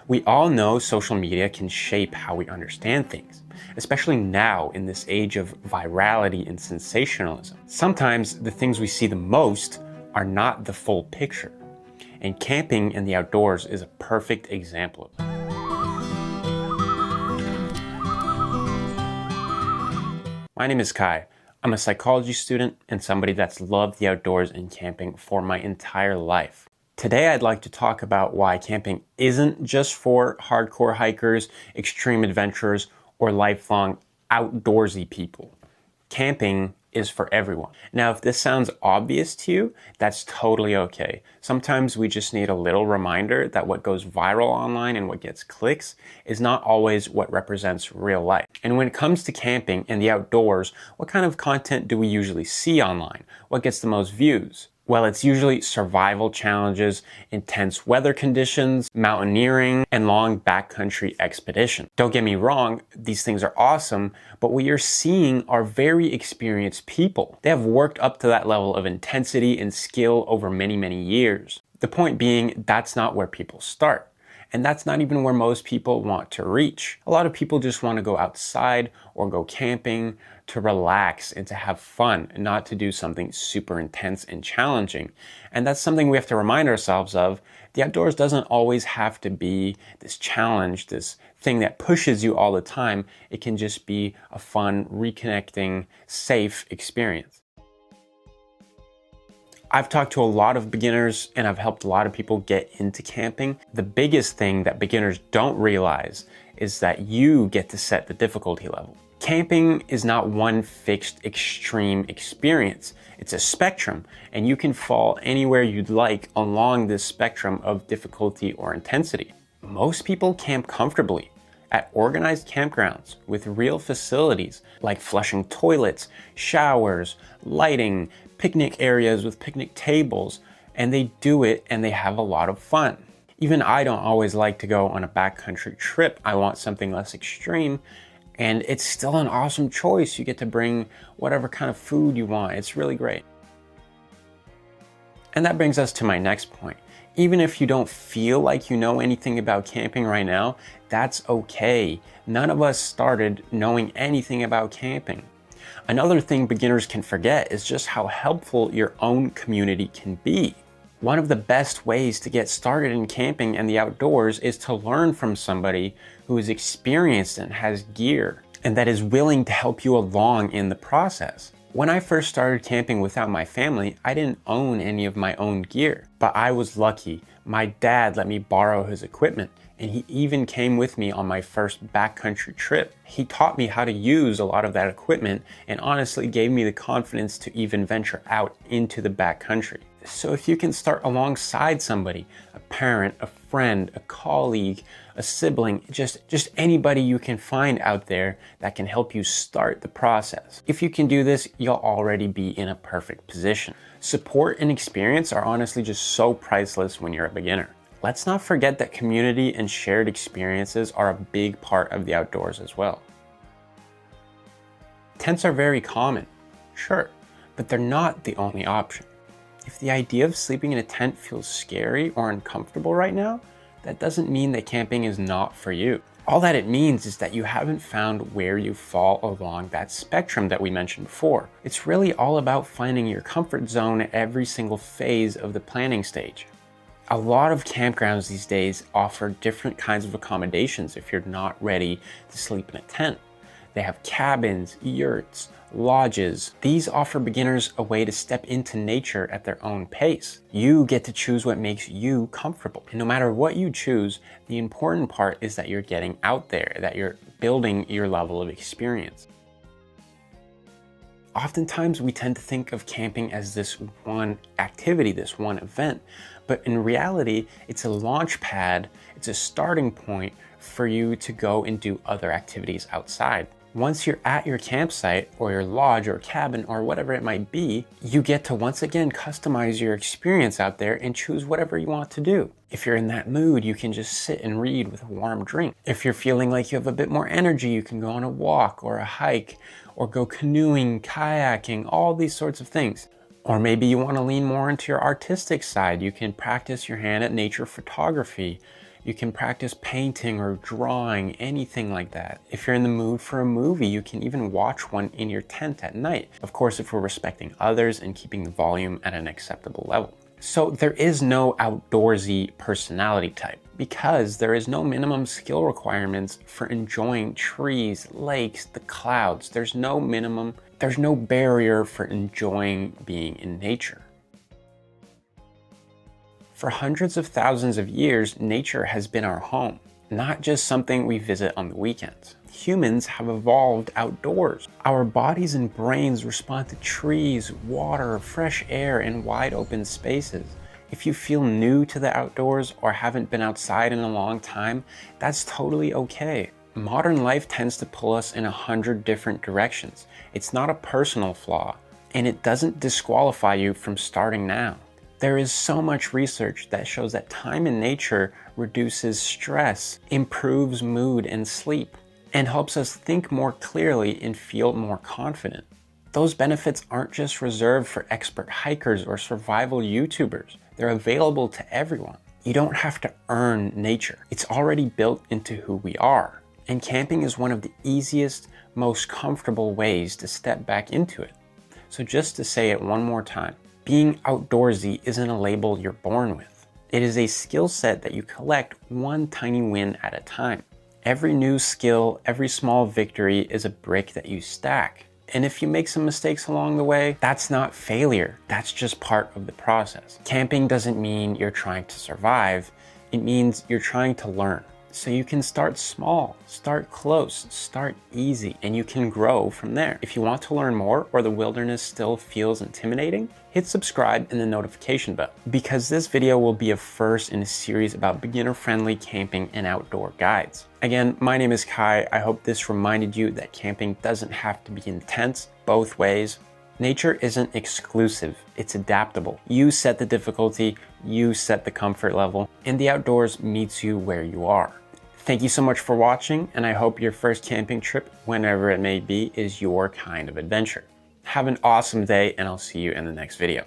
We all know social media can shape how we understand things, especially now in this age of virality and sensationalism. Sometimes the things we see the most are not the full picture, and camping in the outdoors is a perfect example of that. My name is Kai. I'm a psychology student and somebody that's loved the outdoors and camping for my entire life. Today I'd like to talk about why camping isn't just for hardcore hikers, extreme adventurers, or lifelong outdoorsy people. Camping is for everyone. Now, if this sounds obvious to you, that's totally okay. Sometimes we just need a little reminder that what goes viral online and what gets clicks is not always what represents real life. And when it comes to camping and the outdoors, what kind of content do we usually see online? What gets the most views? Well, it's usually survival challenges, intense weather conditions, mountaineering, and long backcountry expedition. Don't get me wrong, these things are awesome, but what you're seeing are very experienced people. They have worked up to that level of intensity and skill over many, many years. The point being, that's not where people start. And that's not even where most people want to reach. A lot of people just want to go outside or go camping to relax and to have fun, and not to do something super intense and challenging. And that's something we have to remind ourselves of. The outdoors doesn't always have to be this challenge, this thing that pushes you all the time. It can just be a fun, reconnecting, safe experience. I've talked to a lot of beginners and I've helped a lot of people get into camping. The biggest thing that beginners don't realize is that you get to set the difficulty level. Camping is not one fixed extreme experience. It's a spectrum, and you can fall anywhere you'd like along this spectrum of difficulty or intensity. Most people camp comfortably at organized campgrounds with real facilities like flushing toilets, showers, lighting, picnic areas with picnic tables, and they do it and they have a lot of fun. Even I don't always like to go on a backcountry trip. I want something less extreme, and it's still an awesome choice. You get to bring whatever kind of food you want. It's really great. And that brings us to my next point. Even if you don't feel like you know anything about camping right now, that's okay. None of us started knowing anything about camping. Another thing beginners can forget is just how helpful your own community can be. One of the best ways to get started in camping and the outdoors is to learn from somebody who is experienced and has gear, and that is willing to help you along in the process. When I first started camping without my family, I didn't own any of my own gear, but I was lucky. My dad let me borrow his equipment, and he even came with me on my first backcountry trip. He taught me how to use a lot of that equipment and honestly gave me the confidence to even venture out into the backcountry. So if you can start alongside somebody, a parent, a friend, a colleague, a sibling, just anybody you can find out there that can help you start the process. If you can do this, you'll already be in a perfect position. Support and experience are honestly just so priceless when you're a beginner. Let's not forget that community and shared experiences are a big part of the outdoors as well. Tents are very common, sure, but they're not the only option. If the idea of sleeping in a tent feels scary or uncomfortable right now, that doesn't mean that camping is not for you. All that it means is that you haven't found where you fall along that spectrum that we mentioned before. It's really all about finding your comfort zone at every single phase of the planning stage. A lot of campgrounds these days offer different kinds of accommodations if you're not ready to sleep in a tent. They have cabins, yurts, lodges. These offer beginners a way to step into nature at their own pace. You get to choose what makes you comfortable. And no matter what you choose, the important part is that you're getting out there, that you're building your level of experience. Oftentimes we tend to think of camping as this one activity, this one event, but in reality, it's a launch pad, it's a starting point for you to go and do other activities outside. Once you're at your campsite or your lodge or cabin or whatever it might be, you get to once again customize your experience out there and choose whatever you want to do. If you're in that mood, you can just sit and read with a warm drink. If you're feeling like you have a bit more energy, you can go on a walk or a hike or go canoeing, kayaking, all these sorts of things. Or maybe you want to lean more into your artistic side. You can practice your hand at nature photography. You can practice painting or drawing, anything like that. If you're in the mood for a movie, you can even watch one in your tent at night. Of course, if we're respecting others and keeping the volume at an acceptable level. So there is no outdoorsy personality type because there is no minimum skill requirements for enjoying trees, lakes, the clouds. There's no barrier for enjoying being in nature. For hundreds of thousands of years, nature has been our home, not just something we visit on the weekends. Humans have evolved outdoors. Our bodies and brains respond to trees, water, fresh air, and wide open spaces. If you feel new to the outdoors or haven't been outside in a long time, that's totally okay. Modern life tends to pull us in 100 different directions. It's not a personal flaw, and it doesn't disqualify you from starting now. There is so much research that shows that time in nature reduces stress, improves mood and sleep, and helps us think more clearly and feel more confident. Those benefits aren't just reserved for expert hikers or survival YouTubers. They're available to everyone. You don't have to earn nature. It's already built into who we are. And camping is one of the easiest, most comfortable ways to step back into it. So just to say it one more time, being outdoorsy isn't a label you're born with. It is a skill set that you collect one tiny win at a time. Every new skill, every small victory is a brick that you stack. And if you make some mistakes along the way, that's not failure. That's just part of the process. Camping doesn't mean you're trying to survive. It means you're trying to learn. So you can start small, start close, start easy, and you can grow from there. If you want to learn more or the wilderness still feels intimidating, hit subscribe and the notification bell because this video will be a first in a series about beginner-friendly camping and outdoor guides. Again, my name is Kai. I hope this reminded you that camping doesn't have to be intense both ways. Nature isn't exclusive, it's adaptable. You set the difficulty, you set the comfort level, and the outdoors meets you where you are. Thank you so much for watching, and I hope your first camping trip, whenever it may be, is your kind of adventure. Have an awesome day, and I'll see you in the next video.